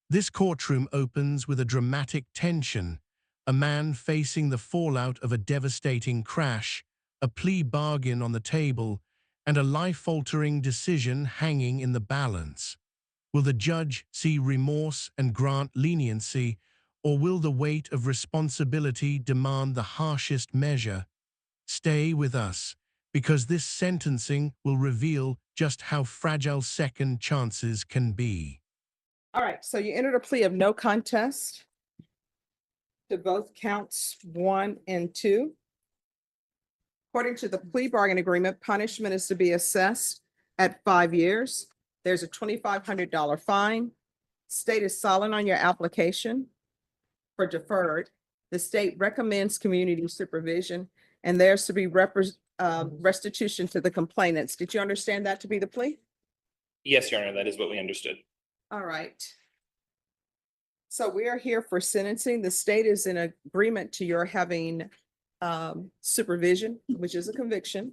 This courtroom opens with a dramatic tension, a man facing the fallout of a devastating crash, a plea bargain on the table, and a life-altering decision hanging in the balance. Will the judge see remorse and grant leniency, or will the weight of responsibility demand the harshest measure? Stay with us, because this sentencing will reveal just how fragile second chances can be. All right, so you entered a plea of no contest to both counts 1 and 2. According to the plea bargain agreement, punishment is to be assessed at 5 years. There's a $2,500 fine. State is silent on your application for deferred. The state recommends community supervision, and there's to be restitution to the complainants. Did you understand that to be the plea? Yes, Your Honor, that is what we understood. All right. So we are here for sentencing. The state is in agreement to your having supervision, which is a conviction,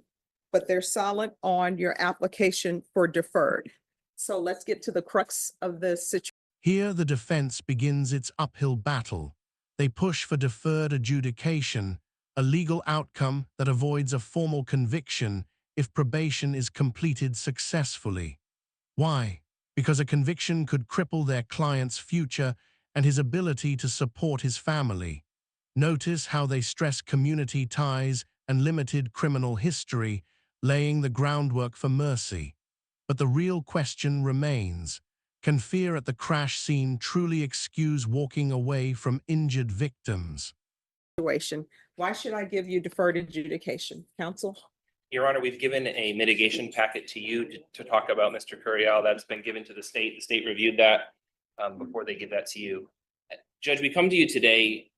but they're silent on your application for deferred. So let's get to the crux of the situation. Here the defense begins its uphill battle. They push for deferred adjudication, a legal outcome that avoids a formal conviction if probation is completed successfully. Why? Because a conviction could cripple their client's future and his ability to support his family. Notice how they stress community ties and limited criminal history, laying the groundwork for mercy. But the real question remains: can fear at the crash scene truly excuse walking away from injured victims? Why should I give you deferred adjudication, counsel? Your Honor, we've given a mitigation packet to you to talk about Mr. Curiel. That's been given to the state. The state reviewed that before they give that to you. Judge, we come to you today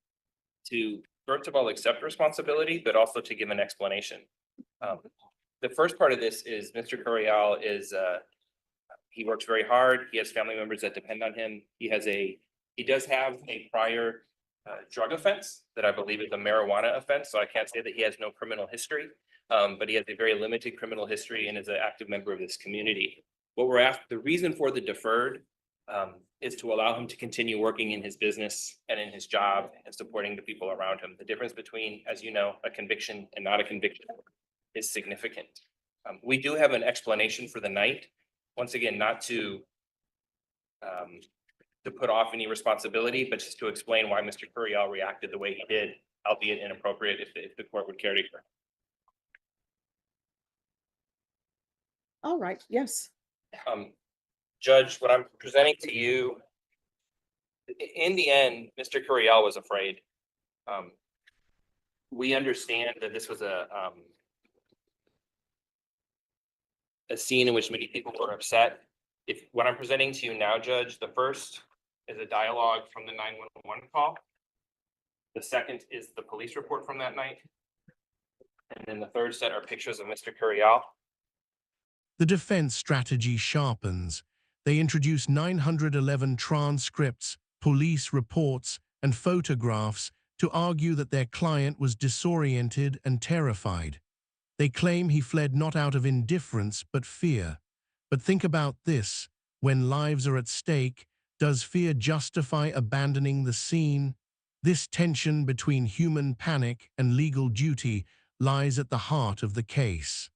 to, first of all, accept responsibility, but also to give an explanation. The first part of this is Mr. Curiel he works very hard. He has family members that depend on him. He does have a prior drug offense that I believe is a marijuana offense. So I can't say that he has no criminal history, but he has a very limited criminal history and is an active member of this community. What we're after, the reason for the deferred is to allow him to continue working in his business and in his job and supporting the people around him. The difference between, as you know, a conviction and not a conviction is significant. We do have an explanation for the night. Once again, not to put off any responsibility, but just to explain why Mr. Curiel reacted the way he did, albeit inappropriate, if the court would care to hear. All right, yes. Judge, what I'm presenting to you, in the end, Mr. Curiel was afraid. We understand that this was a scene in which many people were upset. If what I'm presenting to you now, Judge, the first is a dialogue from the 911 call. The second is the police report from that night. And then the third set are pictures of Mr. Curiel. The defense strategy sharpens. They introduce 911 transcripts, police reports, and photographs to argue that their client was disoriented and terrified. They claim he fled not out of indifference but fear. But think about this: when lives are at stake, does fear justify abandoning the scene? This tension between human panic and legal duty lies at the heart of the case.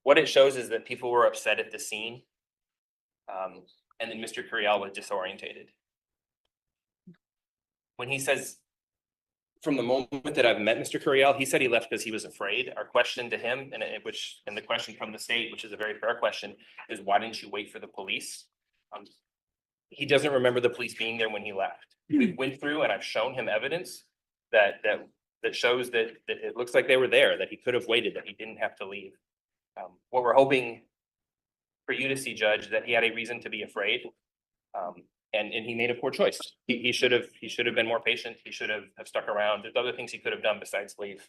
What it shows is that people were upset at the scene, and then Mr. Curiel was disorientated. When he says, from the moment that I've met Mr. Curiel, he said he left because he was afraid. Our question to him, and the question from the state, which is a very fair question, is why didn't you wait for the police? He doesn't remember the police being there when he left. We went through and I've shown him evidence that shows that it looks like they were there, that he could have waited, that he didn't have to leave. What we're hoping for you to see, Judge, that he had a reason to be afraid. And he made a poor choice. He should have been more patient. He should have stuck around. There's other things he could have done besides leave.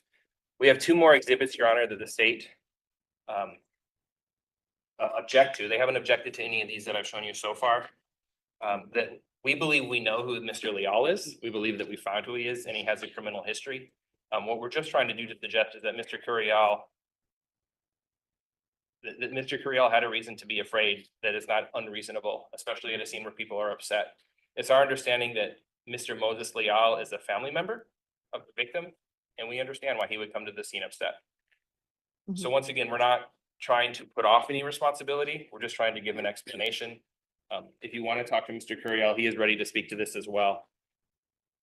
We have two more exhibits, Your Honor, that the state object to. They haven't objected to any of these that I've shown you so far. That we believe we know who Mr. Leal is. We believe that we found who he is, and he has a criminal history. What we're just trying to do to suggest is that Mr. Curiel, that Mr. Curiel had a reason to be afraid that is not unreasonable, especially at a scene where people are upset. It's our understanding that Mr. Moses Leal is a family member of the victim, and we understand why he would come to the scene upset. So once again, we're not trying to put off any responsibility. We're just trying to give an explanation. If you want to talk to Mr. Curiel, he is ready to speak to this as well.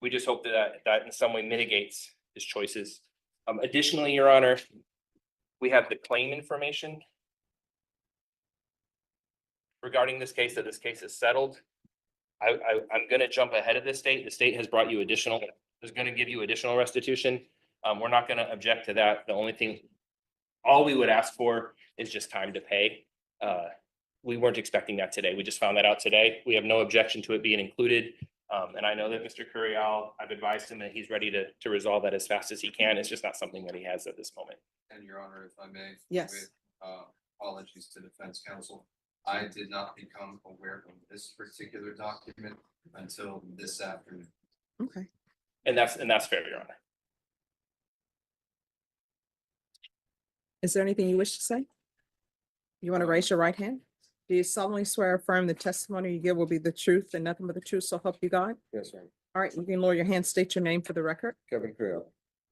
We just hope that in some way mitigates his choices. Additionally, Your Honor, we have the claim information regarding this case, that this case is settled. I'm gonna jump ahead of the state. The state has brought you is gonna give you additional restitution. We're not gonna object to that. The only thing, all we would ask for is just time to pay. We weren't expecting that today. We just found that out today. We have no objection to it being included. And I know that Mr. Curiel, I've advised him that he's ready to resolve that as fast as he can. It's just not something that he has at this moment. And Your Honor, if I may. Yes. with, Apologies to defense counsel. I did not become aware of this particular document until this afternoon. Okay. And that's fair, Your Honor. Is there anything you wish to say? You want to raise your right hand? Do you solemnly swear or affirm the testimony you give will be the truth and nothing but the truth, so help you God? Yes, sir. All right, you can lower your hand, state your name for the record. Kevin Creel.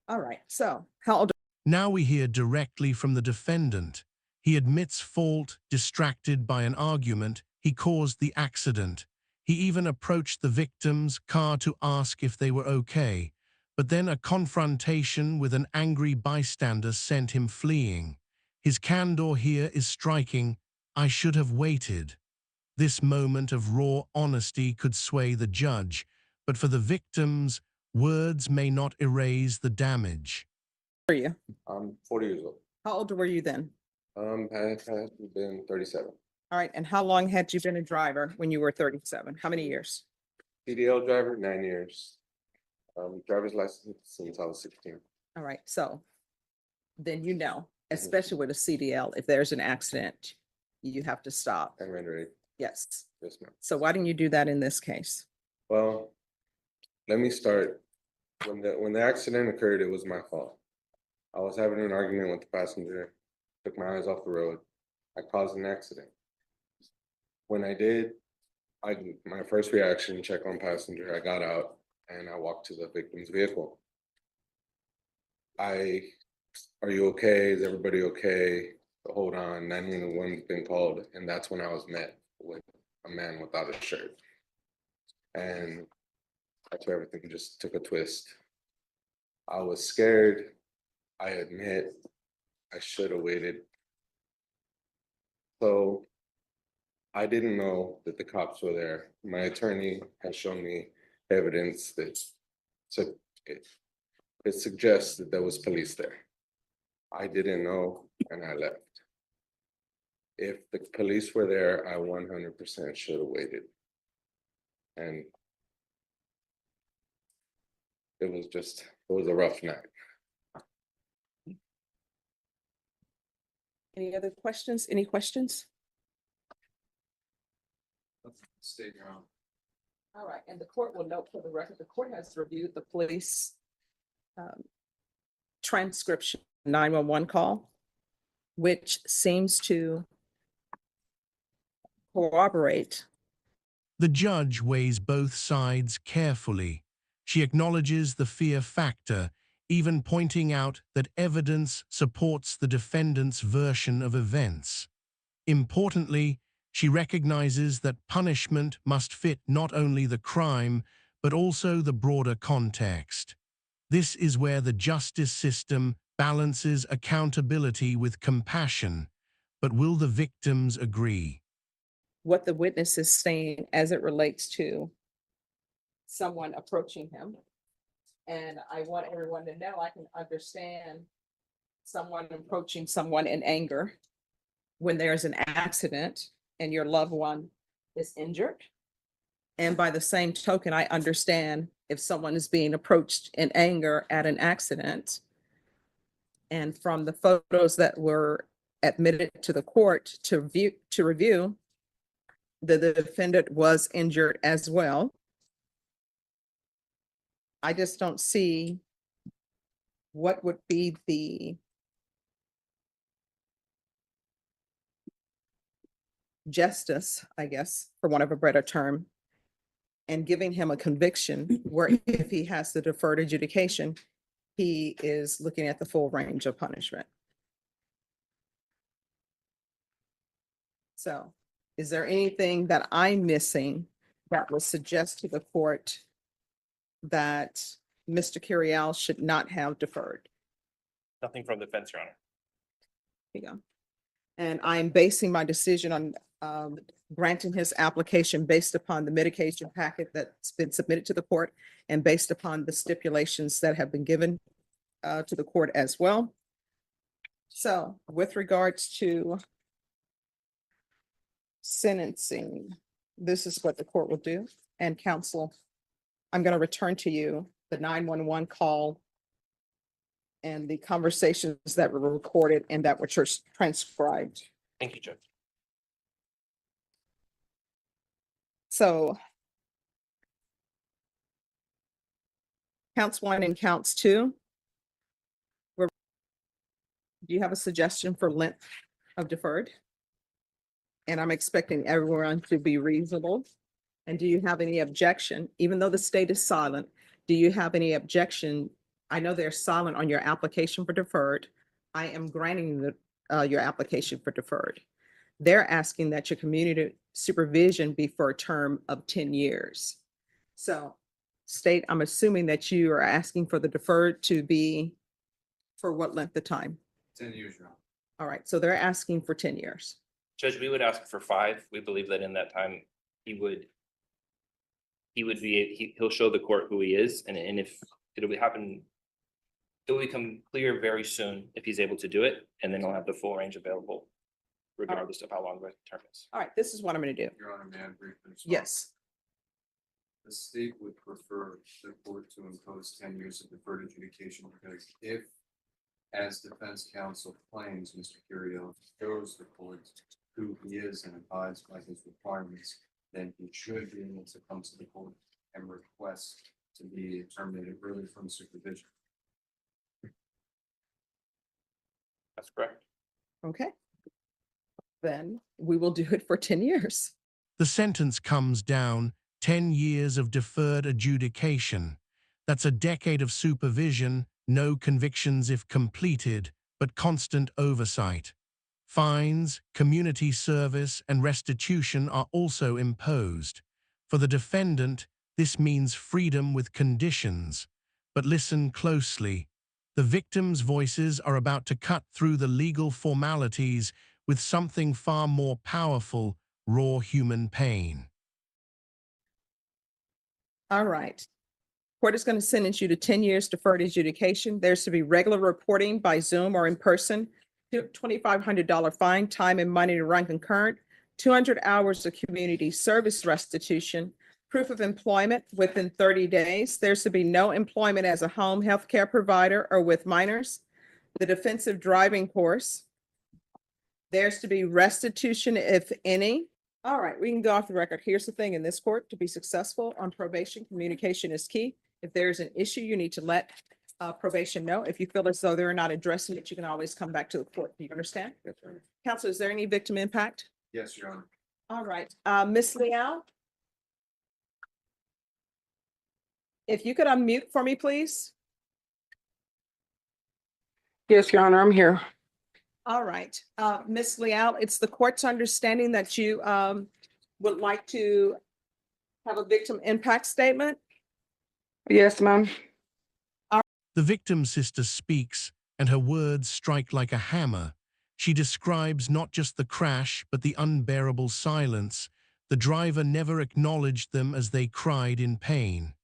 All right, so how old? Now we hear directly from the defendant. He admits fault, distracted by an argument. He caused the accident. He even approached the victim's car to ask if they were okay. But then a confrontation with an angry bystander sent him fleeing. His candor here is striking. I should have waited. This moment of raw honesty could sway the judge, but for the victims, words may not erase the damage. Are you? I'm 40 years old. How old were you then? I have been 37. All right, and how long had you been a driver when you were 37? How many years? CDL driver, 9 years. Driver's license since I was 16. All right, so then you know, especially with a CDL, if there's an accident, you have to stop. And render it. Yes. Yes, ma'am. So why didn't you do that in this case? Well, let me start. When the accident occurred, it was my fault. I was having an argument with the passenger, took my eyes off the road. I caused an accident. When I did, my first reaction, check on passenger, I got out and I walked to the victim's vehicle. Are you okay? Is everybody okay? Hold on, 911's been called, and that's when I was met with a man without a shirt. And that's where everything just took a twist. I was scared. I admit I should have waited. So I didn't know that the cops were there. My attorney has shown me evidence that it suggests that there was police there. I didn't know and I left. If the police were there, I 100% should have waited. And it was a rough night. Any other questions? Any questions? State Your Honor. All right, and the court will note for the record, the court has reviewed the police transcription 911 call, which seems to corroborate. The judge weighs both sides carefully. She acknowledges the fear factor, even pointing out that evidence supports the defendant's version of events. Importantly, she recognizes that punishment must fit not only the crime, but also the broader context. This is where the justice system balances accountability with compassion. But will the victims agree? What the witness is saying as it relates to someone approaching him. And I want everyone to know I can understand someone approaching someone in anger when there's an accident and your loved one is injured. And by the same token, I understand if someone is being approached in anger at an accident. And from the photos that were admitted to the court to review, the defendant was injured as well. I just don't see what would be justice, I guess, for want of a better term, and giving him a conviction where if he has the deferred adjudication, he is looking at the full range of punishment. So is there anything that I'm missing that would suggest to the court that Mr. Curiel should not have deferred? Nothing from the defense, Your Honor. Here you go. And I'm basing my decision on granting his application based upon the mitigation packet that's been submitted to the court and based upon the stipulations that have been given to the court as well. So with regards to sentencing, this is what the court will do. And counsel, I'm going to return to you the 911 call and the conversations that were recorded and that were transcribed. Thank you, Judge. So counts 1 and counts 2. Do you have a suggestion for length of deferred? And I'm expecting everyone to be reasonable. And do you have any objection, even though the state is silent, do you have any objection? I know they're silent on your application for deferred. I am granting your application for deferred. They're asking that your community supervision be for a term of 10 years. So state, I'm assuming that you are asking for the deferred to be for what length of time? 10 years, Your Honor. All right, so they're asking for 10 years. Judge, we would ask for 5. We believe that in that time, he'll show the court who he is, and if it'll become clear very soon if he's able to do it, and then he'll have the full range available regardless of how long the term is. All right, this is what I'm going to do. Your Honor, may I briefly respond? Yes. The state would prefer the court to impose 10 years of deferred adjudication because if, as defense counsel claims, Mr. Curiel shows the court who he is and abides by his requirements, then he should be able to come to the court and request to be terminated early from supervision. That's correct. Okay. Then we will do it for 10 years. The sentence comes down 10 years of deferred adjudication. That's a decade of supervision, no convictions if completed, but constant oversight. Fines, community service, and restitution are also imposed. For the defendant, this means freedom with conditions. But listen closely. The victims' voices are about to cut through the legal formalities with something far more powerful, raw human pain. All right. Court is going to sentence you to 10 years deferred adjudication. There's to be regular reporting by Zoom or in person, $2,500 fine, time and money to run concurrent, 200 hours of community service restitution, proof of employment within 30 days. There's to be no employment as a home health care provider or with minors, the defensive driving course. There's to be restitution, if any. All right, we can go off the record. Here's the thing in this court, to be successful on probation, communication is key. If there's an issue, you need to let probation know. If you feel as though they're not addressing it, you can always come back to the court. Do you understand? Yes, Your Honor. Counsel, is there any victim impact? Yes, Your Honor. All right, Ms. Leal? If you could unmute for me, please. Yes, Your Honor, I'm here. All right, Ms. Leal, it's the court's understanding that you would like to have a victim impact statement. Yes, ma'am. The victim's sister speaks, and her words strike like a hammer. She describes not just the crash, but the unbearable silence. The driver never acknowledged them as they cried in pain.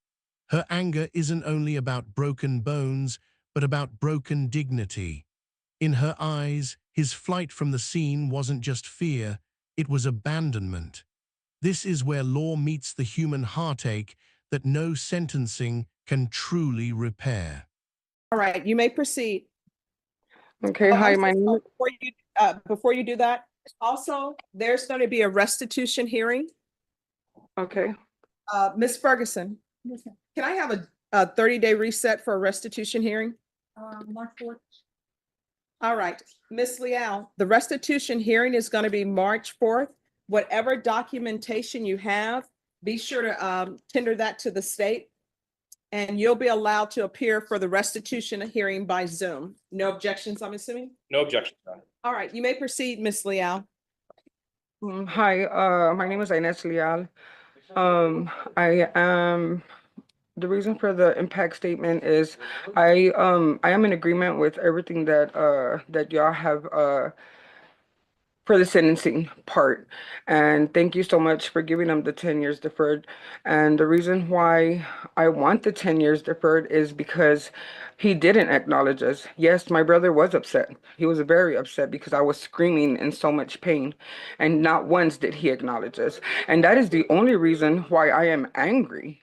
Her anger isn't only about broken bones, but about broken dignity. In her eyes, his flight from the scene wasn't just fear, it was abandonment. This is where law meets the human heartache that no sentencing can truly repair. All right, you may proceed. Okay, Oh, hi, I'm my so name sorry. Before you do that, also, there's going to be a restitution hearing. okay. Ms. Ferguson, can I have a 30-day reset for a restitution hearing? March 4th. All right, Ms. Leal, the restitution hearing is going to be March 4th. Whatever documentation you have, be sure to tender that to the state. And you'll be allowed to appear for the restitution hearing by Zoom. No objections, I'm assuming? No objections, Your Honor. All right, you may proceed, Ms. Leal. Hi, my name is Ines Leal. I am, the reason for the impact statement is I am in agreement with everything that y'all have for the sentencing part. And thank you so much for giving them the 10 years deferred. And the reason why I want the 10 years deferred is because he didn't acknowledge us. Yes, my brother was upset. He was very upset because I was screaming in so much pain. And not once did he acknowledge us. And that is the only reason why I am angry.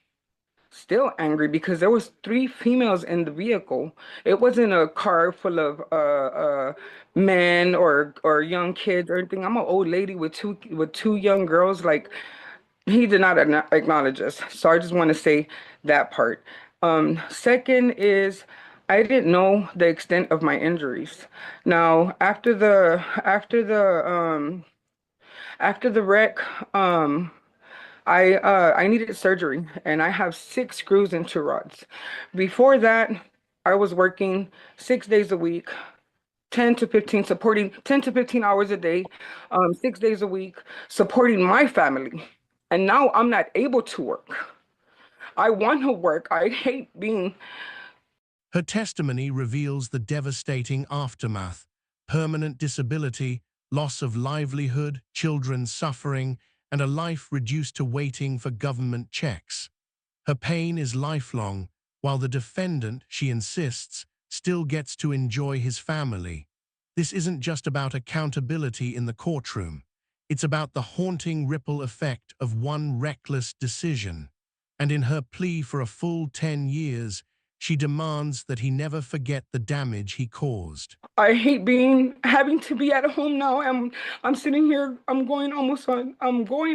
Still angry because there was 3 females in the vehicle. It wasn't a car full of men or young kids or anything. I'm an old lady with two young girls. Like, he did not acknowledge us. So I just want to say that part. Second is I didn't know the extent of my injuries. Now after the wreck, I needed surgery and I have 6 screws and 2 rods. Before that, I was working 6 days a week, 10 to 15 hours a day, 6 days a week, supporting my family. And now I'm not able to work. I want to work. I hate being. Her testimony reveals the devastating aftermath: permanent disability, loss of livelihood, children suffering, and a life reduced to waiting for government checks. Her pain is lifelong, while the defendant, she insists, still gets to enjoy his family. This isn't just about accountability in the courtroom. It's about the haunting ripple effect of one reckless decision. And in her plea for a full 10 years, she demands that he never forget the damage he caused. I hate having to be at home now. I'm sitting here. I'm going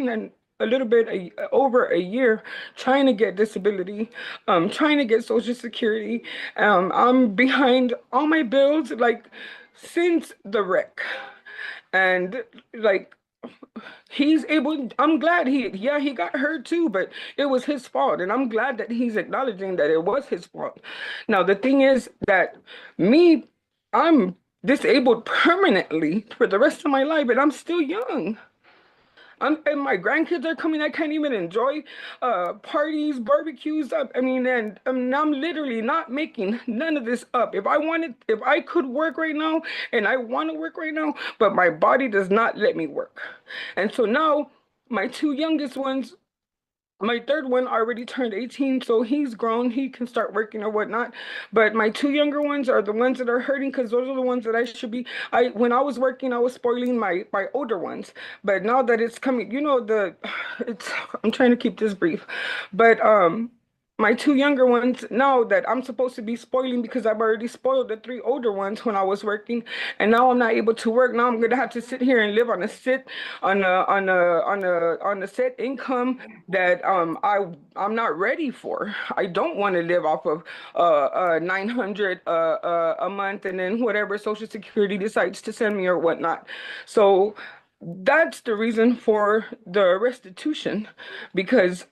and a little bit over a year trying to get disability, trying to get Social Security. I'm behind all my bills, like, since the wreck, and like. I'm glad he got hurt too, but it was his fault. And I'm glad that he's acknowledging that it was his fault. Now, the thing is that I'm disabled permanently for the rest of my life, and I'm still young. And my grandkids are coming. I can't even enjoy parties, barbecues. And I'm literally not making none of this up. If I could work right now, and I want to work right now, but my body does not let me work. And so now my 2 youngest ones, my 3rd one already turned 18, so he's grown. He can start working or whatnot. But my 2 younger ones are the ones that are hurting because those are the ones that I should be. When I was working, I was spoiling my older ones. But now that it's coming, I'm trying to keep this brief. But my 2 younger ones, now that I'm supposed to be spoiling because I've already spoiled the 3 older ones when I was working, and now I'm not able to work. Now I'm gonna have to sit here and live on a set income that I'm not ready for. I don't want to live off of 900 a month and then whatever Social Security decides to send me or whatnot. So that's the reason for the restitution, because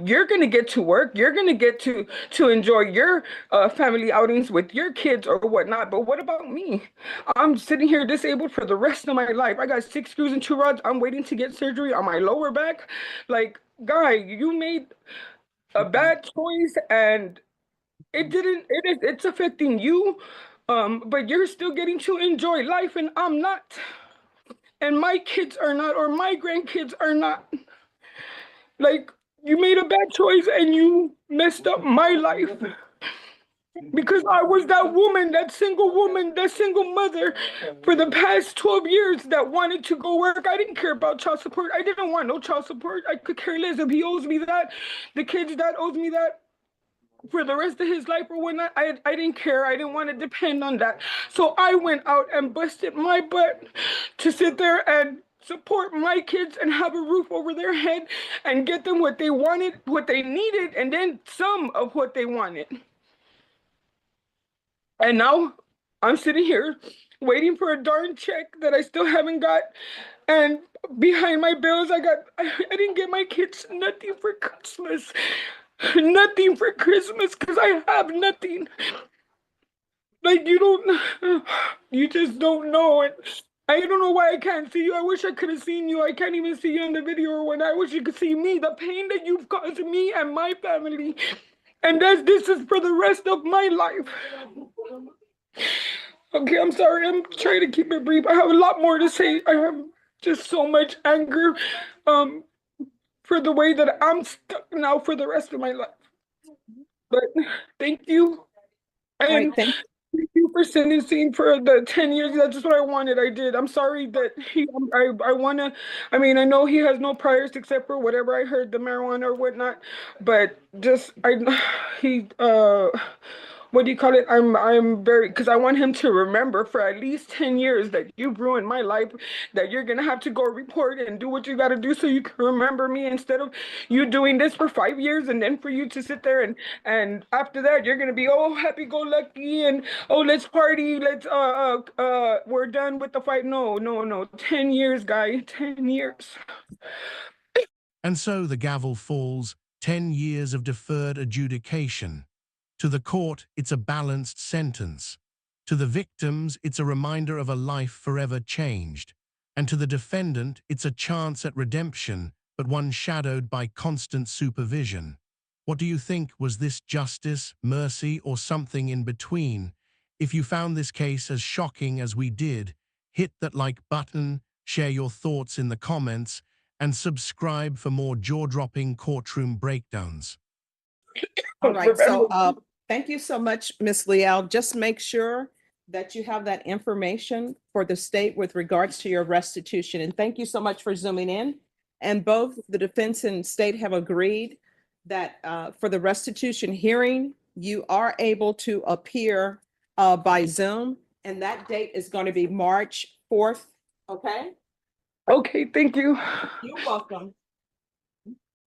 you're gonna get to work, you're gonna get to enjoy your family outings with your kids or whatnot. But what about me? I'm sitting here disabled for the rest of my life. I got 6 screws and 2 rods. I'm waiting to get surgery on my lower back. Like, guy, you made a bad choice, and it's affecting you, but you're still getting to enjoy life, and I'm not. And my kids are not, or my grandkids are not. Like, you made a bad choice and you messed up my life. Because I was that woman, that single mother for the past 12 years that wanted to go work. I didn't care about child support. I didn't want no child support. I could care less if he owes me that. The kids that owes me that for the rest of his life or whatnot, I didn't care. I didn't want to depend on that. So I went out and busted my butt to sit there and support my kids and have a roof over their head and get them what they wanted, what they needed, and then some of what they wanted. And now I'm sitting here waiting for a darn check that I still haven't got. And behind my bills, I didn't get my kids nothing for Christmas. Nothing for Christmas because I have nothing. Like you just don't know. And I don't know why I can't see you. I wish I could have seen you. I can't even see you in the video or when I wish you could see me, the pain that you've caused me and my family. And this is for the rest of my life. Okay, I'm sorry. I'm trying to keep it brief. I have a lot more to say. I have just so much anger for the way that I'm stuck now for the rest of my life. But thank you. All right, And thank thank you for sentencing for the 10 years. That's just what I wanted. I did. I'm sorry that I want to, I mean, I know he has no priors except for whatever I heard, the marijuana or whatnot, but just, what do you call it? I'm very, because I want him to remember for at least 10 years that you've ruined my life, that you're going to have to go report and do what you got to do so you can remember me instead of you doing this for 5 years and then for you to sit there and after that you're going to be, oh, happy go lucky and oh, let's party, let's we're done with the fight. No, 10 years, guy, 10 years. And so the gavel falls, 10 years of deferred adjudication. To the court, it's a balanced sentence. To the victims, it's a reminder of a life forever changed. And to the defendant, it's a chance at redemption, but one shadowed by constant supervision. What do you think? Was this justice, mercy, or something in between? If you found this case as shocking as we did, hit that like button, share your thoughts in the comments, and subscribe for more jaw-dropping courtroom breakdowns. All right, so thank you so much, Ms. Leal. Just make sure that you have that information for the state with regards to your restitution. And thank you so much for zooming in. And both the defense and state have agreed that for the restitution hearing, you are able to appear by Zoom. And that date is going to be March 4th, okay? Okay, thank you. You're welcome.